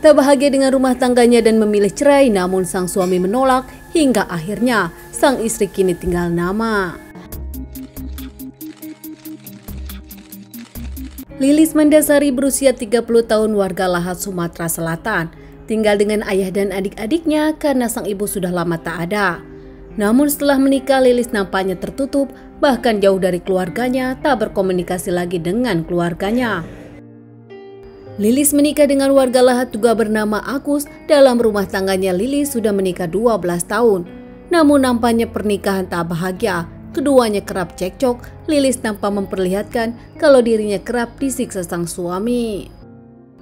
Tak bahagia dengan rumah tangganya dan memilih cerai, namun sang suami menolak hingga akhirnya sang istri kini tinggal nama. Lilis Mandasari berusia 30 tahun, warga Lahat, Sumatera Selatan. Tinggal dengan ayah dan adik-adiknya karena sang ibu sudah lama tak ada. Namun setelah menikah, Lilis nampaknya tertutup, bahkan jauh dari keluarganya, tak berkomunikasi lagi dengan keluarganya. Lilis menikah dengan warga Lahat juga bernama Agus. Dalam rumah tangganya Lilis sudah menikah 12 tahun. Namun nampaknya pernikahan tak bahagia. Keduanya kerap cekcok. Lilis tampak memperlihatkan kalau dirinya kerap disiksa sang suami.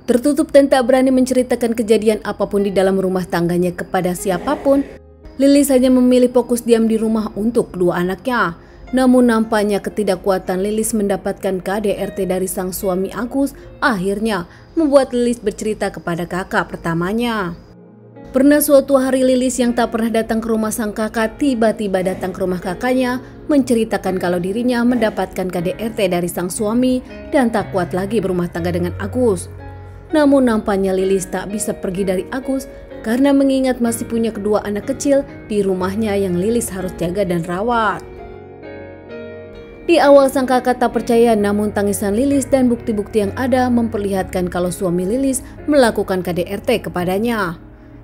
Tertutup dan tak berani menceritakan kejadian apapun di dalam rumah tangganya kepada siapapun, Lilis hanya memilih fokus diam di rumah untuk kedua anaknya. Namun nampaknya ketidakkuatan Lilis mendapatkan KDRT dari sang suami Agus akhirnya membuat Lilis bercerita kepada kakak pertamanya. Pernah suatu hari Lilis yang tak pernah datang ke rumah sang kakak tiba-tiba datang ke rumah kakaknya menceritakan kalau dirinya mendapatkan KDRT dari sang suami dan tak kuat lagi berumah tangga dengan Agus. Namun nampaknya Lilis tak bisa pergi dari Agus karena mengingat masih punya kedua anak kecil di rumahnya yang Lilis harus jaga dan rawat. Di awal sang kakak tak percaya, namun tangisan Lilis dan bukti-bukti yang ada memperlihatkan kalau suami Lilis melakukan KDRT kepadanya.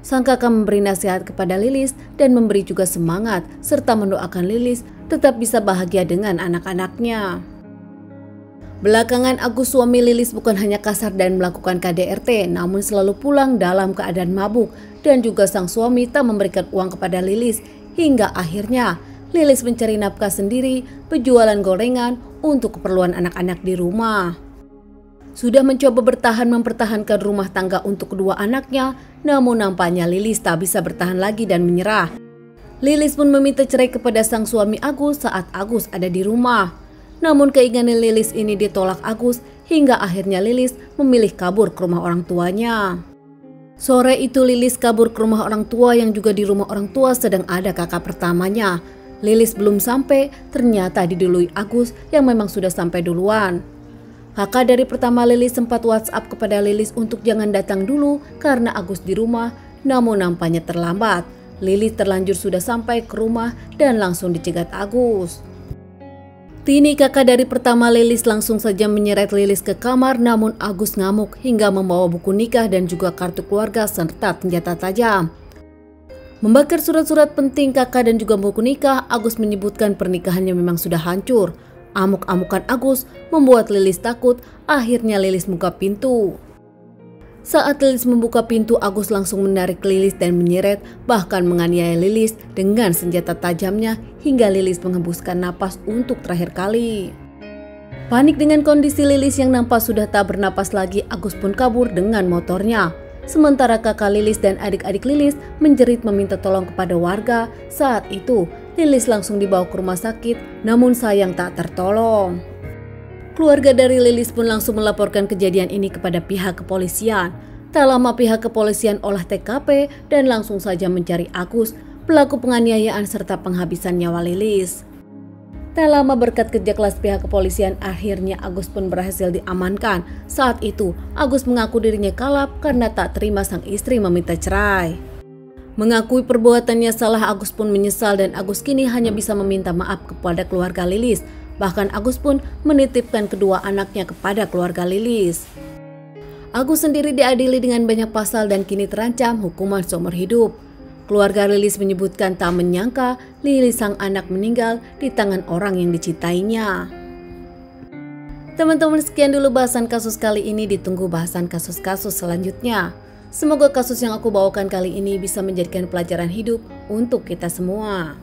Sang kakak memberi nasihat kepada Lilis dan memberi juga semangat serta mendoakan Lilis tetap bisa bahagia dengan anak-anaknya. Belakangan Agus suami Lilis bukan hanya kasar dan melakukan KDRT, namun selalu pulang dalam keadaan mabuk dan juga sang suami tak memberikan uang kepada Lilis hingga akhirnya Lilis mencari nafkah sendiri, berjualan gorengan untuk keperluan anak-anak di rumah. Sudah mencoba mempertahankan rumah tangga untuk kedua anaknya, namun nampaknya Lilis tak bisa bertahan lagi dan menyerah. Lilis pun meminta cerai kepada sang suami Agus saat Agus ada di rumah. Namun keinginan Lilis ini ditolak Agus hingga akhirnya Lilis memilih kabur ke rumah orang tuanya. Sore itu Lilis kabur ke rumah orang tua yang juga di rumah orang tua sedang ada kakak pertamanya. Lilis belum sampai, ternyata didului Agus yang memang sudah sampai duluan. Kakak dari pertama Lilis sempat WhatsApp kepada Lilis untuk jangan datang dulu karena Agus di rumah, namun nampaknya terlambat. Lilis terlanjur sudah sampai ke rumah dan langsung dicegat Agus. Tini kakak dari pertama Lilis langsung saja menyeret Lilis ke kamar, namun Agus ngamuk hingga membawa buku nikah dan juga kartu keluarga serta senjata tajam. Membakar surat-surat penting kakak dan juga buku nikah, Agus menyebutkan pernikahannya memang sudah hancur. Amuk-amukan Agus membuat Lilis takut, akhirnya Lilis buka pintu. Saat Lilis membuka pintu, Agus langsung menarik Lilis dan menyeret, bahkan menganiaya Lilis dengan senjata tajamnya hingga Lilis menghembuskan napas untuk terakhir kali. Panik dengan kondisi Lilis yang nampak sudah tak bernapas lagi, Agus pun kabur dengan motornya. Sementara kakak Lilis dan adik-adik Lilis menjerit meminta tolong kepada warga. Saat itu, Lilis langsung dibawa ke rumah sakit, namun sayang tak tertolong. Keluarga dari Lilis pun langsung melaporkan kejadian ini kepada pihak kepolisian. Tak lama pihak kepolisian olah TKP dan langsung saja mencari Agus, pelaku penganiayaan serta penghabisan nyawa Lilis. Tak lama berkat kerja keras pihak kepolisian, akhirnya Agus pun berhasil diamankan. Saat itu, Agus mengaku dirinya kalap karena tak terima sang istri meminta cerai. Mengakui perbuatannya salah, Agus pun menyesal dan Agus kini hanya bisa meminta maaf kepada keluarga Lilis. Bahkan Agus pun menitipkan kedua anaknya kepada keluarga Lilis. Agus sendiri diadili dengan banyak pasal dan kini terancam hukuman seumur hidup. Keluarga Lilis menyebutkan tak menyangka Lilis sang anak meninggal di tangan orang yang dicintainya. Teman-teman, sekian dulu bahasan kasus kali ini, ditunggu bahasan kasus-kasus selanjutnya. Semoga kasus yang aku bawakan kali ini bisa menjadikan pelajaran hidup untuk kita semua.